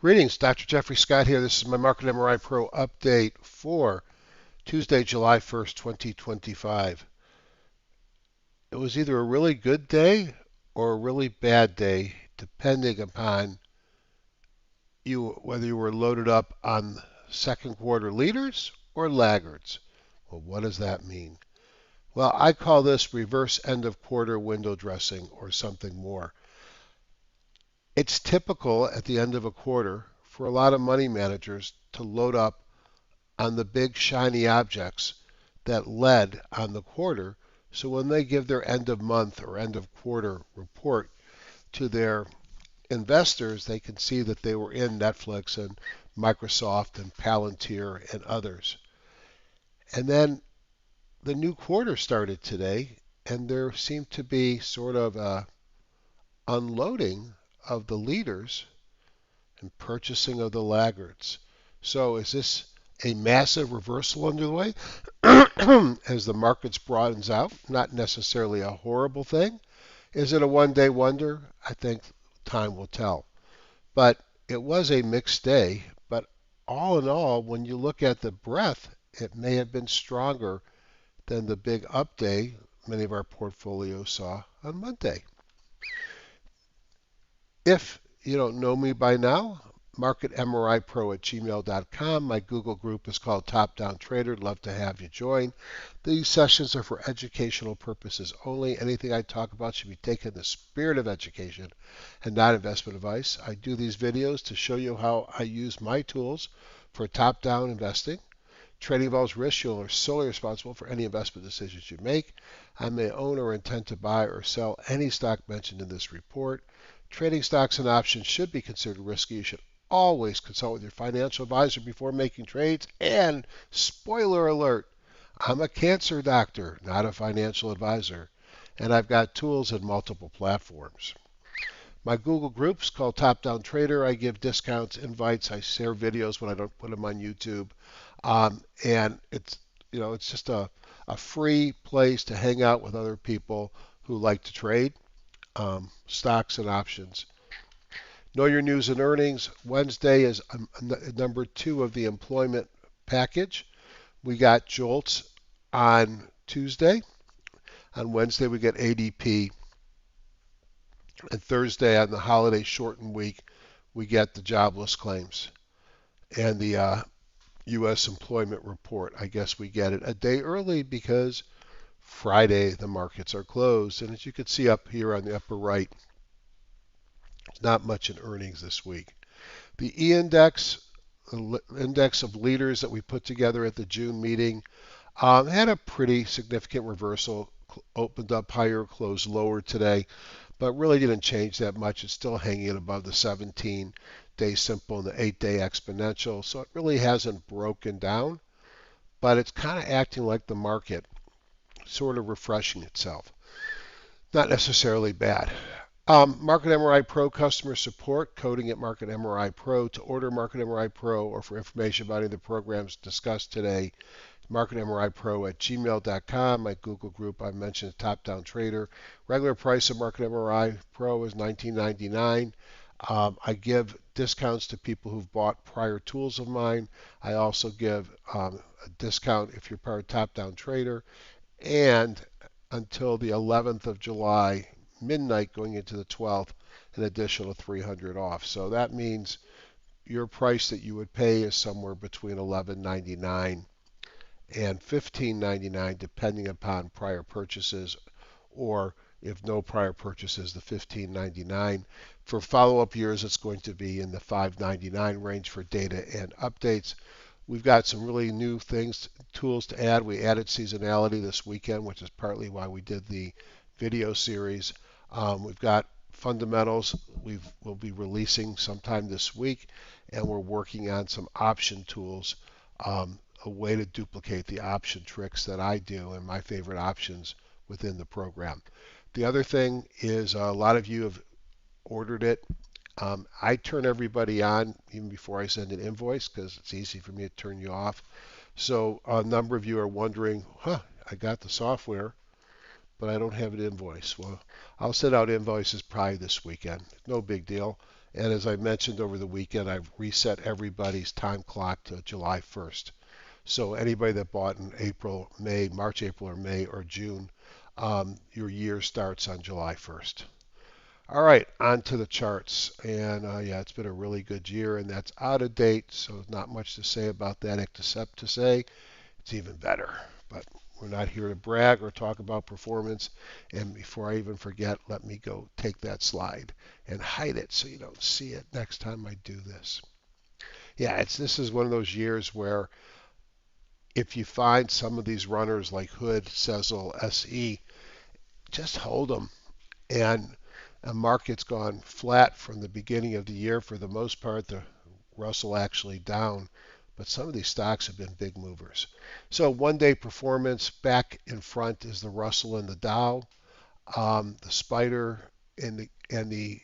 Greetings, Dr. Jeffrey Scott here. This is my Market MRI Pro update for Tuesday, July 1st, 2025. It was either a really good day or a really bad day, depending upon whether you were loaded up on second quarter leaders or laggards. Well, what does that mean? Well, I call this reverse end of quarter window dressing or something more. It's typical at the end of a quarter for a lot of money managers to load up on the big shiny objects that led on the quarter. So when they give their end of month or end of quarter report to their investors, they can see that they were in Netflix and Microsoft and Palantir and others. And then the new quarter started today, and there seemed to be sort of a unloading of the leaders and purchasing of the laggards. So is this a massive reversal underway as the markets broadens out? Not necessarily a horrible thing. Is it a one-day wonder? I think time will tell. But it was a mixed day. But all in all, when you look at the breadth, it may have been stronger than the big up day many of our portfolios saw on Monday. If you don't know me by now, marketmripro@gmail.com. My Google group is called Top Down Trader. Love to have you join. These sessions are for educational purposes only. Anything I talk about should be taken in the spirit of education and not investment advice. I do these videos to show you how I use my tools for top-down investing. Trading involves risk. You are solely responsible for any investment decisions you make. I may own or intend to buy or sell any stock mentioned in this report. Trading stocks and options should be considered risky. You should always consult with your financial advisor before making trades. And spoiler alert, I'm a cancer doctor, not a financial advisor. And I've got tools in multiple platforms. My Google group's called Top Down Trader. I give discounts, invites. I share videos when I don't put them on YouTube. And it's just a free place to hang out with other people who like to trade stocks and options. Know your news and earnings. Wednesday is number 2 of the employment package. We got JOLTS on Tuesday. On Wednesday, we get ADP. And Thursday, on the holiday shortened week, we get the jobless claims and the U.S. employment report. I guess we get it a day early because Friday the markets are closed. And as you can see up here on the upper right, there's not much in earnings this week. The E-index, the index of leaders that we put together at the June meeting, had a pretty significant reversal. Opened up higher, closed lower today, but really didn't change that much. It's still hanging above the 17-day simple and the 8-day exponential, so it really hasn't broken down, but it's kind of acting like the market, sort of refreshing itself. Not necessarily bad. Market MRI Pro customer support, coding at Market MRI Pro. To order Market MRI Pro or for information about any of the programs discussed today, marketmripro@gmail.com. My Google group, I mentioned Top Down Trader. Regular price of Market MRI Pro is $19.99. I give discounts to people who've bought prior tools of mine. I also give a discount if you're part of Top Down Trader. And until the 11th of July, midnight going into the 12th, an additional $300 off. So that means your price that you would pay is somewhere between $11.99 and $15.99 depending upon prior purchases, or if no prior purchases, the $15.99. For follow-up years, it's going to be in the $5.99 range for data and updates. We've got some really new tools to add. We added seasonality this weekend, which is partly why we did the video series. We've got fundamentals we'll be releasing sometime this week, and we're working on some option tools, a way to duplicate the option tricks that I do and my favorite options within the program. The other thing is a lot of you have ordered it. I turn everybody on even before I send an invoice because it's easy for me to turn you off. So a number of you are wondering, I got the software, but I don't have an invoice. Well, I'll send out invoices probably this weekend. No big deal. And as I mentioned over the weekend, I've reset everybody's time clock to July 1st. So anybody that bought in April, May, March, April, or May, or June, your year starts on July 1st. All right, on to the charts. And yeah, it's been a really good year, and that's out of date, so not much to say about that except to say it's even better. But we're not here to brag or talk about performance. And before I even forget, let me go take that slide and hide it so you don't see it next time I do this. Yeah, this is one of those years where if you find some of these runners like Hood, Sezzle, SE, just hold them. And a market's gone flat from the beginning of the year for the most part. The Russell actually down, but some of these stocks have been big movers. So 1 day performance back in front is the Russell and the Dow. The Spider and the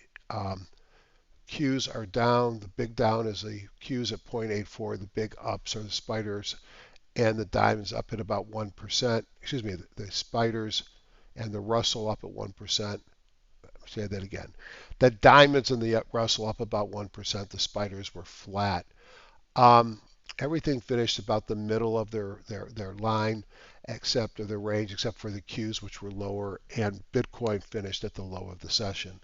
Qs are down. The big down is the Qs at 0.84. The big ups are the Spiders and the Diamonds up at about 1%. Excuse me, the Spiders and the Russell up at 1%. Say that again. The Diamonds and the Russell up about 1%. The Spiders were flat. Um, Everything finished about the middle of their line, except of their range, except for the Qs, which were lower, and Bitcoin finished at the low of the session.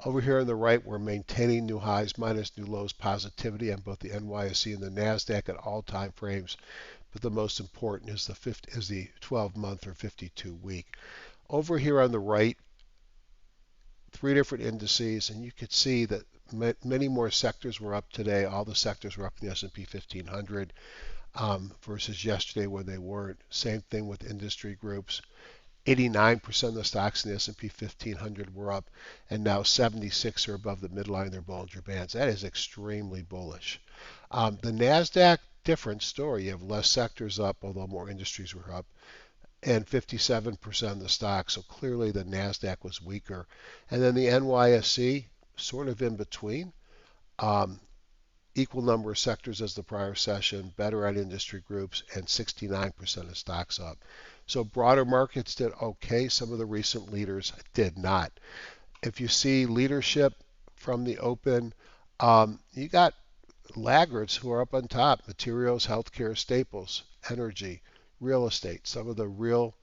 Over here on the right, we're maintaining new highs minus new lows positivity on both the NYSE and the Nasdaq at all time frames. But the most important is the 12-month or 52-week. Over here on the right, three different indices, and you could see that many more sectors were up today. All the sectors were up in the S&P 1500 versus yesterday when they weren't. Same thing with industry groups. 89% of the stocks in the S&P 1500 were up, and now 76 are above the midline of their Bollinger Bands. That is extremely bullish. The Nasdaq, different story. You have less sectors up, although more industries were up, and 57% of the stock. So clearly the Nasdaq was weaker. And then the NYSE, sort of in between. Um, Equal number of sectors as the prior session, better at industry groups, and 69% of stocks up. So broader markets did okay. Some of the recent leaders did not. If you see leadership from the open, you got laggards who are up on top: materials, healthcare, staples, energy, real estate, some of the real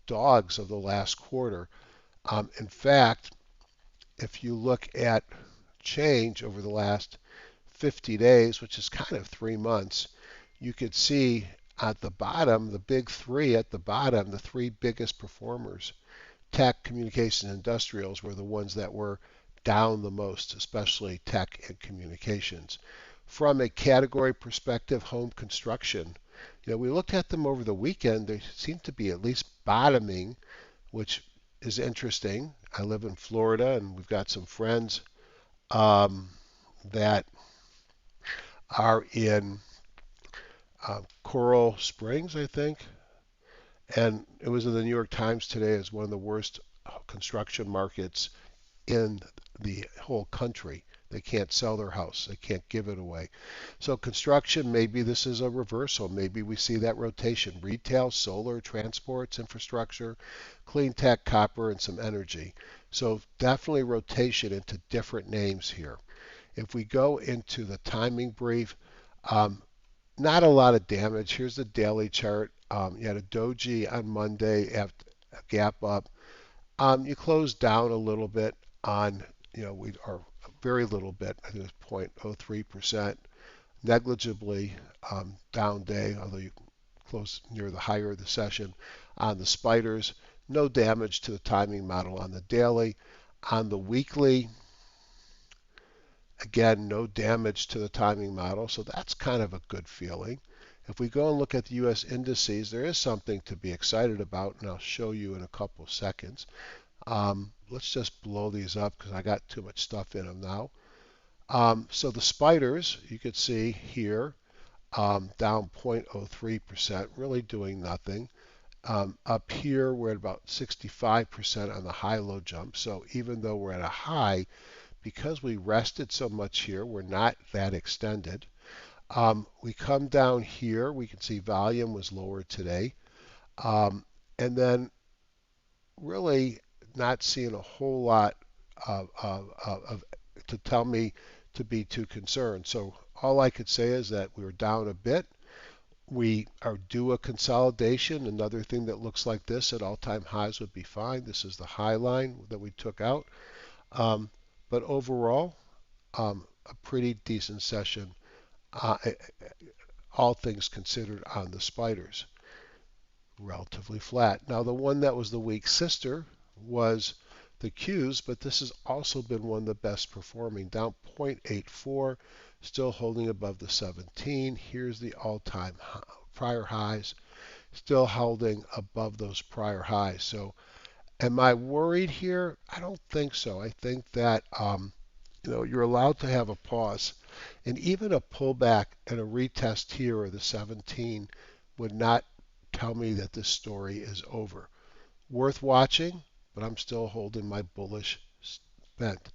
dogs of the last quarter. In fact, if you look at change over the last 50 days, which is kind of 3 months, you could see at the bottom, the big three at the bottom, the three biggest performers, tech, communication, industrials, were the ones that were down the most, especially tech and communications. From a category perspective, home construction, we looked at them over the weekend. They seem to be at least bottoming, which is interesting. I live in Florida, and we've got some friends that are in Coral Springs, I think, and it was in the New York Times today as one of the worst construction markets in the whole country. They can't sell their house. They can't give it away. So construction, maybe this is a reversal. Maybe we see that rotation. Retail, solar, transports, infrastructure, clean tech, copper, and some energy. So definitely rotation into different names here. If we go into the timing brief, um, not a lot of damage. Here's the daily chart. You had a doji on Monday after a gap up. You closed down a little bit on, we are very little bit, I think it's 0.03%, negligibly down day, although you closed near the higher of the session. On the spiders, no damage to the timing model on the daily. On the weekly, again, no damage to the timing model, so that's kind of a good feeling. If we go and look at the U.S. indices, there is something to be excited about, and I'll show you in a couple of seconds. Let's just blow these up because I got too much stuff in them now. So the spiders, you can see here, down 0.03%, really doing nothing. Up here, we're at about 65% on the high-low jump. So even though we're at a high, because we rested so much here, we're not that extended. We come down here, we can see volume was lower today. And then really not seeing a whole lot of to tell me to be too concerned. So all I could say is that we were down a bit. We are due a consolidation. Another thing that looks like this at all-time highs would be fine. This is the high line that we took out. Um, but overall, a pretty decent session, uh, all things considered, on the spiders. Relatively flat. Now, the one that was the weak sister was the Qs, but this has also been one of the best performing, down 0.84, still holding above the 17. Here's the all-time prior highs, still holding above those prior highs. So, am I worried here? I don't think so. I think that you're allowed to have a pause, and even a pullback and a retest here of the 17 would not tell me that this story is over. Worth watching, but I'm still holding my bullish bent.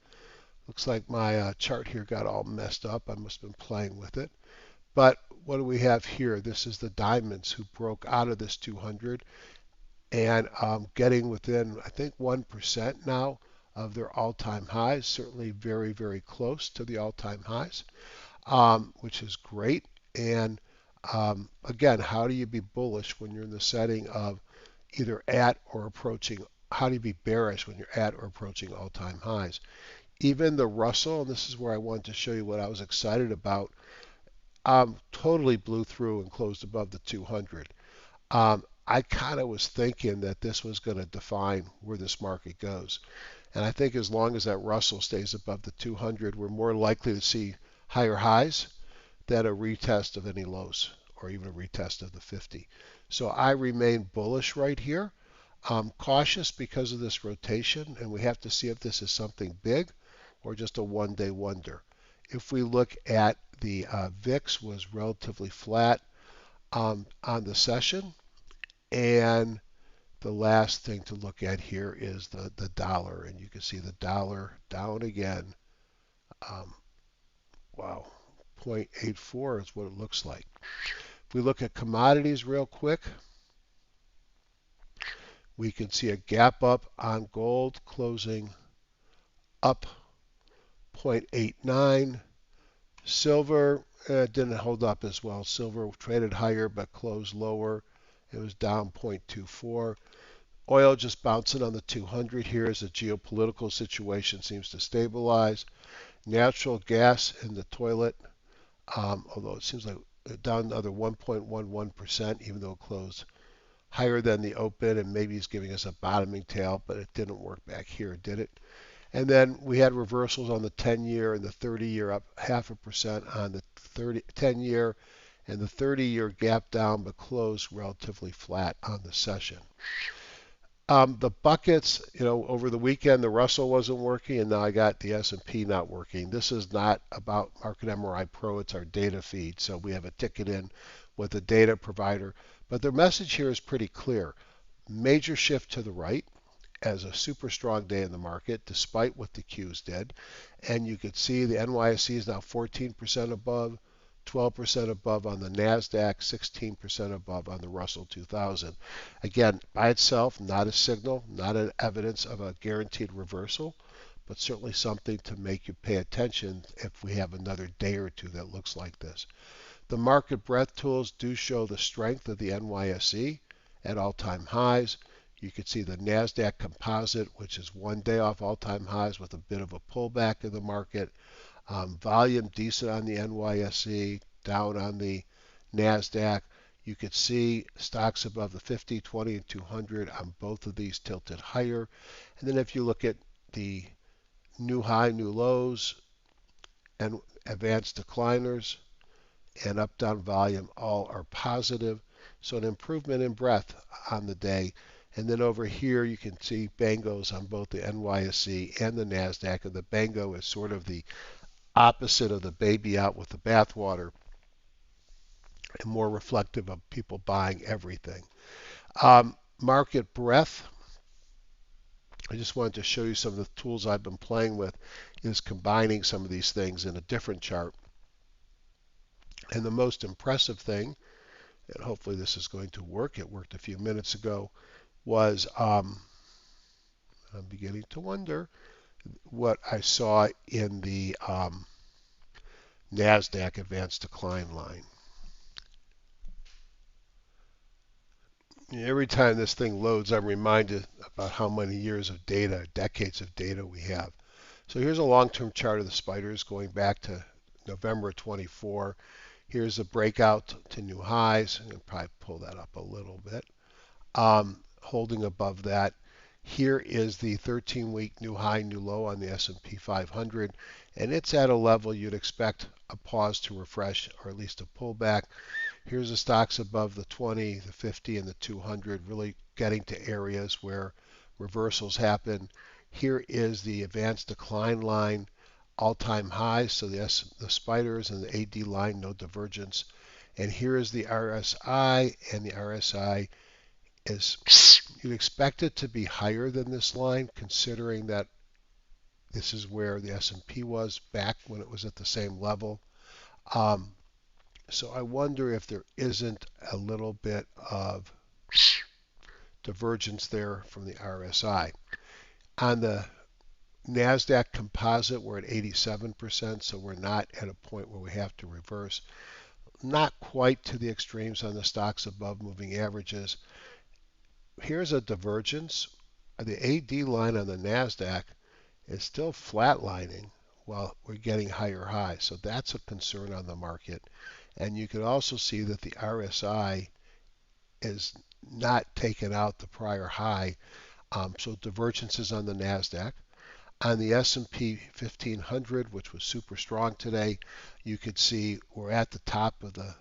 Looks like my chart here got all messed up. I must have been playing with it. But what do we have here? This is the diamonds who broke out of this 200 and getting within, I think, 1% now of their all-time highs. Certainly very, very close to the all-time highs, which is great. And again, how do you be bullish when you're in the setting of either at or approaching? How do you be bearish when you're at or approaching all-time highs? Even the Russell, and this is where I wanted to show you what I was excited about, totally blew through and closed above the 200. I kind of was thinking that this was going to define where this market goes. And I think as long as that Russell stays above the 200, we're more likely to see higher highs than a retest of any lows or even a retest of the 50. So I remain bullish right here. Cautious because of this rotation, and we have to see if this is something big or just a one-day wonder. If we look at the VIX was relatively flat on the session, and the last thing to look at here is the dollar, and you can see the dollar down again. Um, wow, 0.84 is what it looks like. If we look at commodities real quick, we can see a gap up on gold closing up 0.89. Silver didn't hold up as well. Silver traded higher but closed lower. It was down 0.24. Oil just bouncing on the 200 here as the geopolitical situation seems to stabilize. Natural gas in the toilet, although it seems like down another 1.11%, even though it closed higher than the open, and maybe he's giving us a bottoming tail, but it didn't work back here, did it? And then we had reversals on the 10-year and the 30-year, up 0.5% on the 10-year, and the 30-year gap down but closed relatively flat on the session. The buckets, over the weekend the Russell wasn't working, and now I got the S&P not working. This is not about Market MRI Pro, it's our data feed. So we have a ticket in with a data provider. But the message here is pretty clear. Major shift to the right as a super strong day in the market, despite what the Qs did. And you could see the NYSE is now 14% above, 12% above on the NASDAQ, 16% above on the Russell 2000. Again, by itself, not a signal, not an evidence of a guaranteed reversal, but certainly something to make you pay attention if we have another day or two that looks like this. The market breadth tools do show the strength of the NYSE at all-time highs. You can see the NASDAQ composite, which is one day off all-time highs with a bit of a pullback in the market. Volume decent on the NYSE, down on the NASDAQ. You could see stocks above the 50, 20, and 200 on both of these tilted higher. And then if you look at the new high, new lows, and advanced decliners, and up-down volume, all are positive. So an improvement in breadth on the day. And then over here you can see bangos on both the NYSE and the NASDAQ. And the bango is sort of the opposite of the baby out with the bathwater and more reflective of people buying everything. Market breadth. I just wanted to show you some of the tools I've been playing with is combining some of these things in a different chart. And the most impressive thing, and hopefully this is going to work, it worked a few minutes ago, was I'm beginning to wonder what I saw in the NASDAQ advanced decline line. Every time this thing loads, I'm reminded about how many years of data, decades of data we have. So here's a long-term chart of the spiders going back to November 24. Here's a breakout to new highs. I'm going to probably pull that up a little bit. Holding above that. Here is the 13-week new high, new low on the S&P 500, and it's at a level you'd expect a pause to refresh, or at least a pullback. Here's the stocks above the 20, the 50, and the 200, really getting to areas where reversals happen. Here is the advanced decline line, all-time highs, so the spiders and the AD line, no divergence. And here is the RSI, and the RSI is, you'd expect it to be higher than this line, considering that this is where the S&P was back when it was at the same level. So I wonder if there isn't a little bit of divergence there from the RSI. On the NASDAQ composite, we're at 87%, so we're not at a point where we have to reverse. Not quite to the extremes on the stocks above moving averages. Here's a divergence. The AD line on the NASDAQ is still flatlining while we're getting higher highs. So that's a concern on the market. And you can also see that the RSI is not taken out the prior high. So divergences on the NASDAQ. On the S&P 1500, which was super strong today, you could see we're at the top of the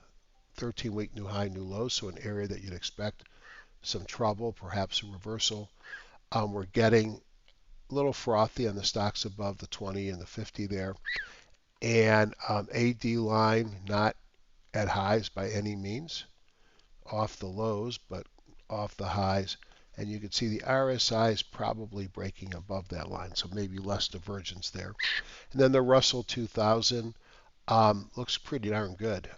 13-week new high, new low, so an area that you'd expect some trouble, perhaps a reversal. We're getting a little frothy on the stocks above the 20 and the 50 there. And AD line not at highs by any means, off the lows, but off the highs. And you can see the RSI is probably breaking above that line, so maybe less divergence there. And then the Russell 2000 looks pretty darn good.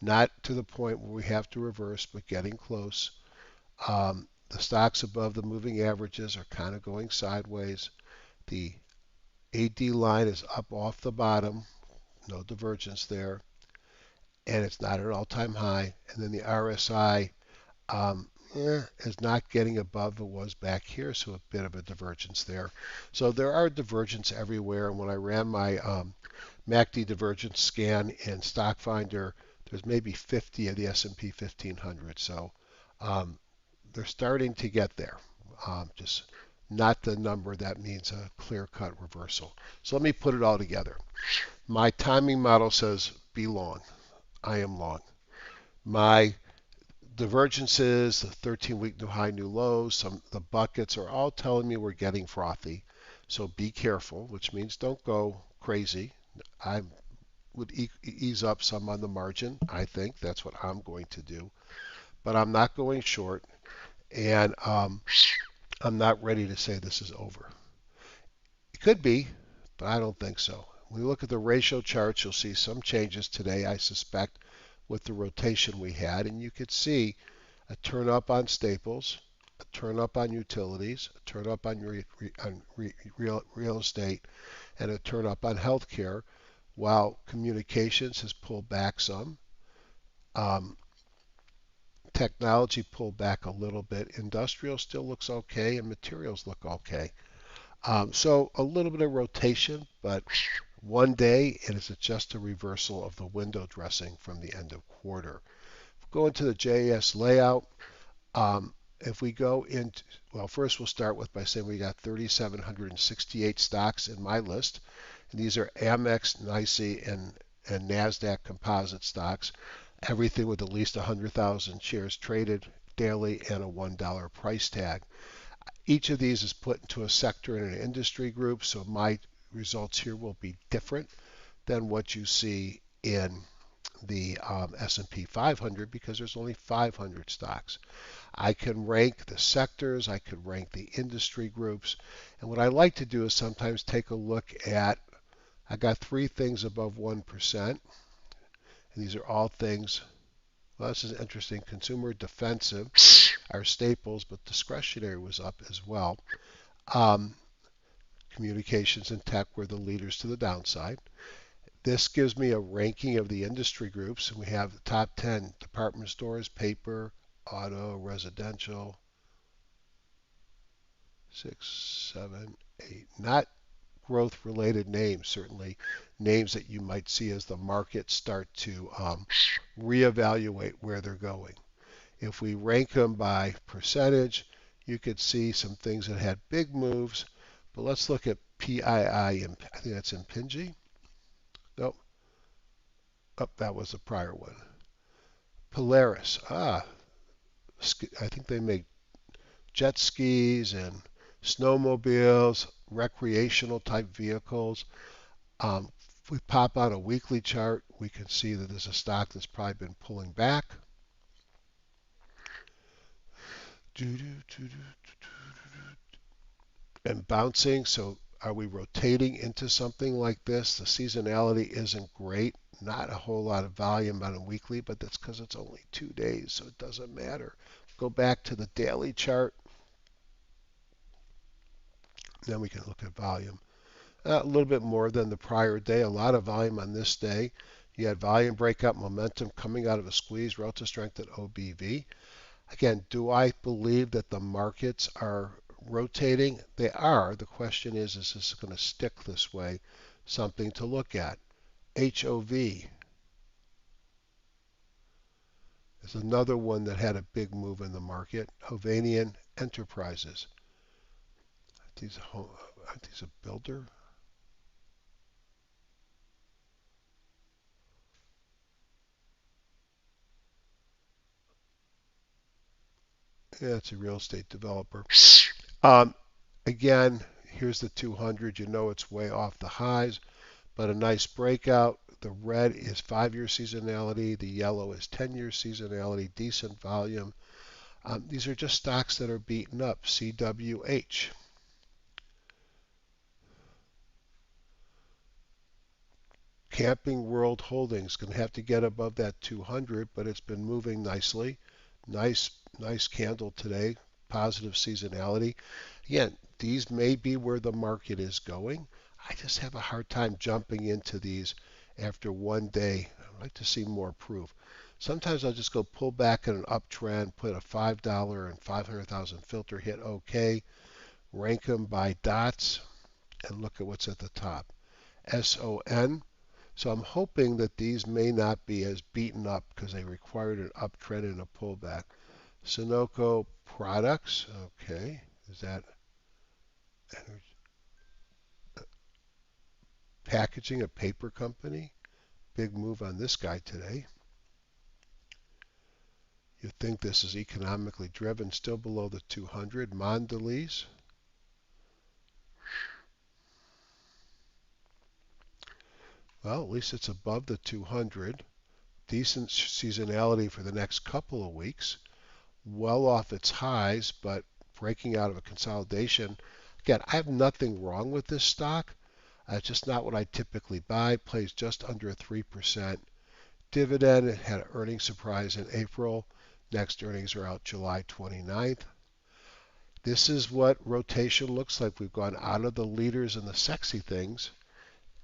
Not to the point where we have to reverse, but getting close. The stocks above the moving averages are kind of going sideways. The AD line is up off the bottom, no divergence there, and it's not at an all-time high. And then the RSI is not getting above it was back here, so a bit of a divergence there. So there are divergences everywhere, and when I ran my MACD divergence scan in StockFinder, there's maybe 50 of the S&P 1500. So they're starting to get there. Just not the number that means a clear-cut reversal. So let me put it all together. My timing model says be long. I am long. My divergences, the 13-week new high, new lows, the buckets are all telling me we're getting frothy. So be careful, which means don't go crazy. I would ease up some on the margin. I think that's what I'm going to do. But I'm not going short. And I'm not ready to say this is over. It could be, but I don't think so. When you look at the ratio charts, you'll see some changes today, I suspect, with the rotation we had. And you could see a turn up on staples, a turn up on utilities, a turn up on real estate, and a turn up on healthcare, while communications has pulled back some. Technology pulled back a little bit. Industrial still looks okay, and materials look okay. So a little bit of rotation, but one day it is just a reversal of the window dressing from the end of quarter. Go into the JS layout. If we go into, well, first we'll start with by saying we got 3,768 stocks in my list. And these are Amex, NYSE, and NASDAQ composite stocks. Everything with at least 100,000 shares traded daily and a $1 price tag. Each of these is put into a sector and an industry group, so my results here will be different than what you see in the S&P 500 because there's only 500 stocks. I can rank the sectors, I could rank the industry groups, and what I like to do is sometimes take a look at, I got 3 things above 1%. And these are all things, well, this is interesting. Consumer defensive are staples, but discretionary was up as well. Communications and tech were the leaders to the downside. This gives me a ranking of the industry groups, and we have the top 10 department stores, paper, auto, residential, 6, 7, 8. Not growth related names, certainly names that you might see as the markets start to reevaluate where they're going. If we rank them by percentage, you could see some things that had big moves, but let's look at PII. I think that's Impinji. Nope. Oh, that was the prior one. Polaris. I think they make jet skis and snowmobiles, recreational type vehicles. If we pop on a weekly chart, we can see that there's a stock that's probably been pulling back. And bouncing. So are we rotating into something like this? The seasonality isn't great. Not a whole lot of volume on a weekly, but that's because it's only 2 days, so it doesn't matter. Go back to the daily chart, then we can look at volume. A little bit more than the prior day. A lot of volume on this day. You had volume breakout momentum coming out of a squeeze, relative strength at OBV. Again, do I believe that the markets are rotating? They are. The question is this going to stick this way? Something to look at. HOV is another one that had a big move in the market. Hovanian Enterprises. Aren't these a builder? Yeah, it's a real estate developer. Um, Again, here's the 200. You know it's way off the highs, but a nice breakout. The red is 5-year seasonality. The yellow is 10-year seasonality. Decent volume. These are just stocks that are beaten up. CWH. Camping World Holdings going to have to get above that 200, but it's been moving nicely. Nice candle today. Positive seasonality. Again, these may be where the market is going. I just have a hard time jumping into these after one day. I'd like to see more proof. Sometimes I'll just go pull back in an uptrend, put a $5 and 500,000 filter, hit OK, rank them by dots, and look at what's at the top. SON. So I'm hoping that these may not be as beaten up because they required an uptrend and a pullback. Sunoco Products. Okay. Is that packaging, a paper company? Big move on this guy today. You think this is economically driven, still below the 200. Mondelez. Well, at least it's above the 200. Decent seasonality for the next couple of weeks. Well off its highs, but breaking out of a consolidation. Again, I have nothing wrong with this stock. It's just not what I typically buy. Plays just under 3%. Dividend, it had an earnings surprise in April. Next earnings are out July 29th. This is what rotation looks like. We've gone out of the leaders and the sexy things,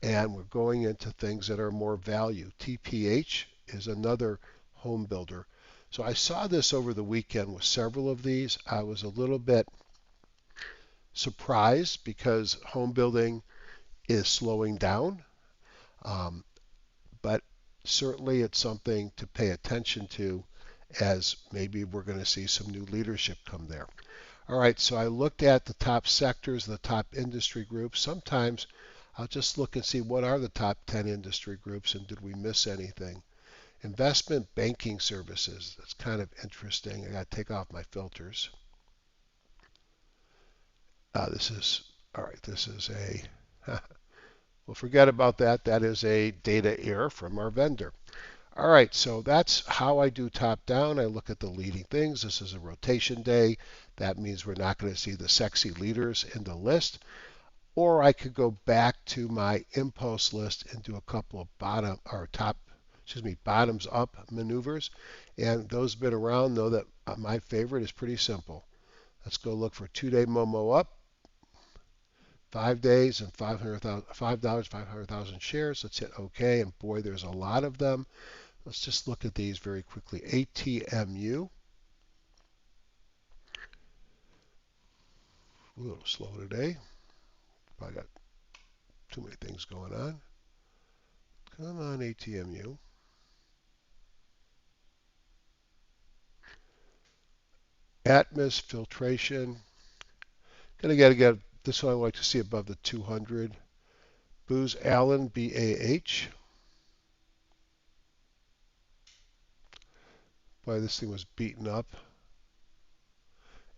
and we're going into things that are more value. TPH is another home builder. So I saw this over the weekend with several of these. I was a little bit surprised because home building is slowing down, um, but certainly it's something to pay attention to as maybe we're going to see some new leadership come there. All right, so I looked at the top sectors, the top industry groups. Sometimes I'll just look and see what are the top 10 industry groups and did we miss anything. Investment banking services, that's kind of interesting. I got to take off my filters. This is, all right, this is a, well, forget about that. That is a data error from our vendor. All right, so that's how I do top down. I look at the leading things. This is a rotation day. That means we're not going to see the sexy leaders in the list. Or I could go back to my impulse list and do a couple of bottoms up maneuvers. And those been around know that my favorite is pretty simple. Let's go look for 2-day Momo up, 5 days and 500,000, $5, 500,000 shares. Let's hit OK. And boy, there's a lot of them. Let's just look at these very quickly. ATMU. A little slow today. Probably got too many things going on. Come on, ATMU. Atmos filtration. Gonna get this one. I like to see above the 200. Booz Allen, BAH. Boy, this thing was beaten up.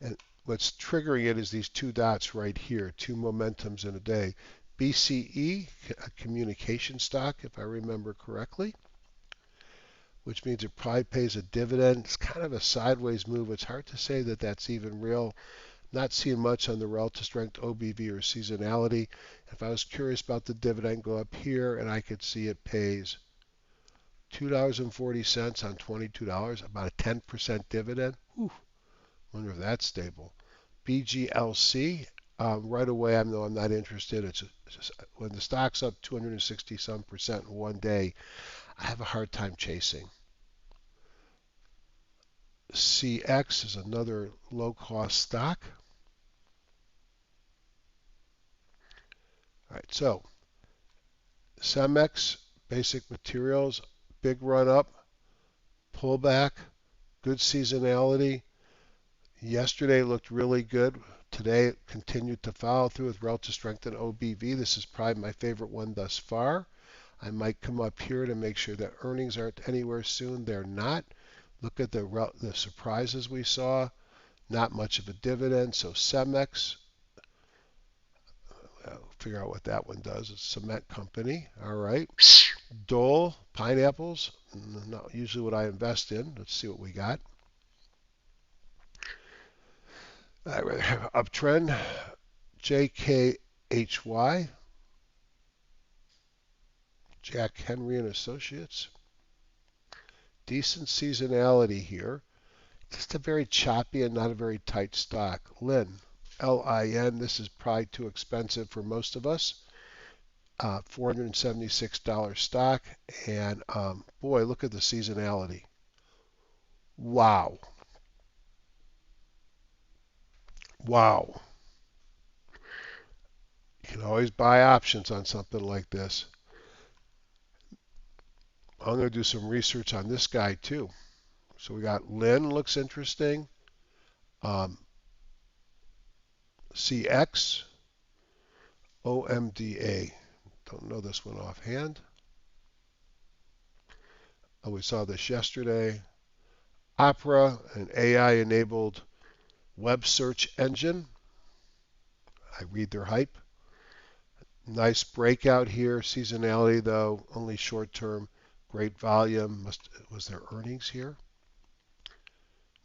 And what's triggering it is these two dots right here, two momentums in a day. BCE, a communication stock, if I remember correctly, which means it probably pays a dividend. It's kind of a sideways move. It's hard to say that that's even real. Not seeing much on the relative strength, OBV, or seasonality. If I was curious about the dividend, go up here and I could see it pays $2.40 on $22, about a 10% dividend. Whew, wonder if that's stable. BGLC, right away I know I'm not interested. It's just, when the stock's up 260 some percent in one day, I have a hard time chasing. CX is another low cost stock. All right, so Cemex, basic materials, big run up, pullback, good seasonality. Yesterday looked really good. Today it continued to follow through with relative strength in OBV. This is probably my favorite one thus far. I might come up here to make sure that earnings aren't anywhere soon. They're not. Look at the surprises we saw. Not much of a dividend. So Cemex, figure out what that one does. It's a cement company. All right. Dole, pineapples. Not usually what I invest in. Let's see what we got. I rather have uptrend. JKHY, Jack Henry and Associates. Decent seasonality here. Just a very choppy and not a very tight stock. Lin, L-I-N. This is probably too expensive for most of us. $476 stock. And boy, look at the seasonality. Wow. Wow. You can always buy options on something like this. I'm going to do some research on this guy too. So we got Lin, looks interesting. Um, CX, OMDA. Don't know this one offhand. Oh, we saw this yesterday. Opera, an AI-enabled web search engine. I read their hype. Nice breakout here. Seasonality, though, only short term. Great volume. Was there earnings here?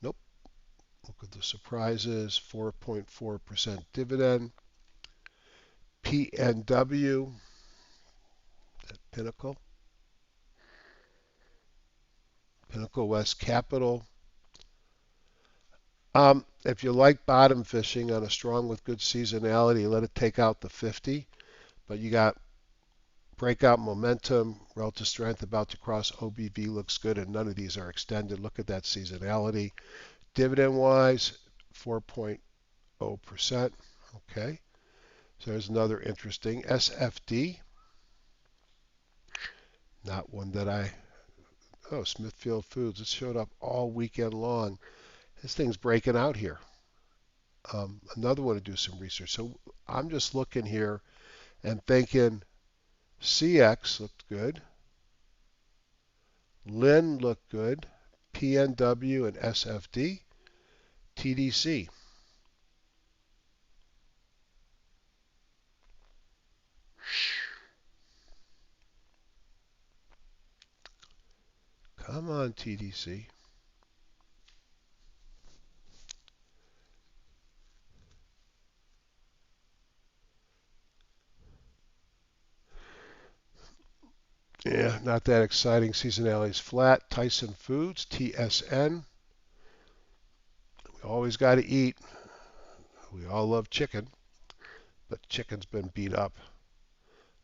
Nope. Look at the surprises. 4.4% dividend. PNW, Pinnacle. Pinnacle West Capital. If you like bottom fishing on a strong with good seasonality, let it take out the 50. But you got breakout momentum, relative strength about to cross OBV looks good, and none of these are extended. Look at that seasonality. Dividend wise, 4.0%. Okay. So there's another interesting. SFD. Not one that oh, Smithfield Foods. It showed up all weekend long. This thing's breaking out here. Another one to do some research. So I'm just looking here and thinking CX looked good. Lin looked good. PNW and SFD. TDC. Come on, TDC. Yeah, not that exciting. Seasonality is flat. Tyson Foods, TSN. We always got to eat. We all love chicken. but chicken's been beat up.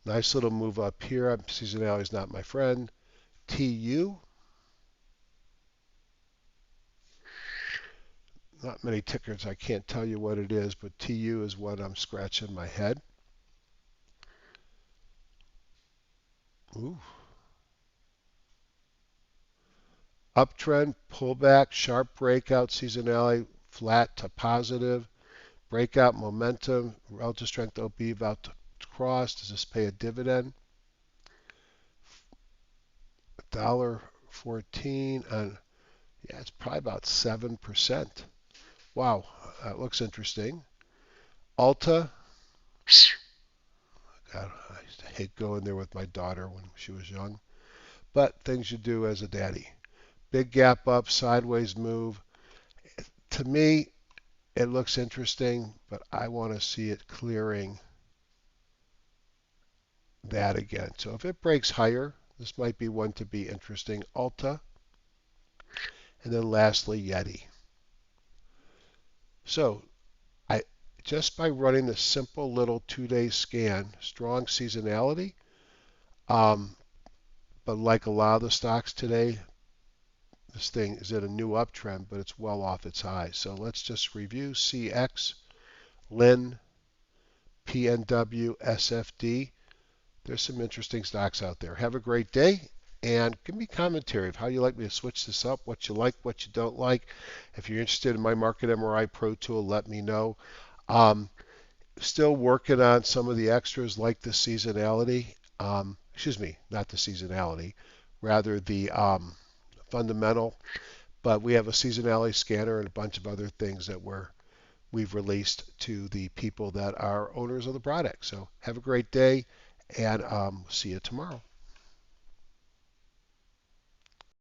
Nice little move up here. Seasonality is not my friend. TU. Not many tickers. I can't tell you what it is, but TU is what I'm scratching my head. Ooh. Uptrend, pullback, sharp breakout, seasonality, flat to positive, breakout momentum, relative strength OB about to cross. Does this pay a dividend? $1.14 on, yeah, it's probably about 7%. Wow, that looks interesting. Alta, God, I used to hate going there with my daughter when she was young, but things you do as a daddy. Big gap up, sideways move. To me, it looks interesting, but I want to see it clearing that again. So if it breaks higher, this might be one to be interesting. Alta, and then lastly, Yeti. So I just by running the simple little 2-day scan, strong seasonality, um, but like a lot of the stocks today, this thing is at a new uptrend, but it's well off its highs. So let's just review CX, LIN, PNW, SFD. There's some interesting stocks out there. Have a great day and give me commentary of how you like me to switch this up, what you like, what you don't like. If you're interested in my Market MRI Pro tool, let me know. Still working on some of the extras like the seasonality. Excuse me, not the seasonality, rather the fundamental. But we have a seasonality scanner and a bunch of other things that we've released to the people that are owners of the product. So have a great day and see you tomorrow.